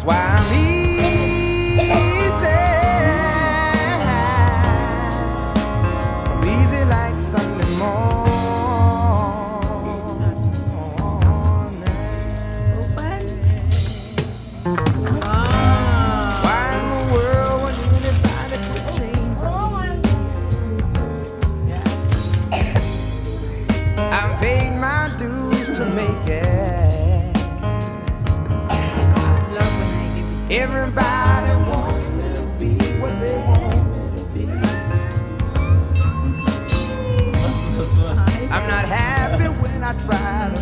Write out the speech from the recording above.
why I'm easy. I'm easy like Sunday morning. Why in the world would anybody put chains on me? Yeah. I paid my dues to make it. Everybody wants me to be what they want me to be. I'm not happy when I try to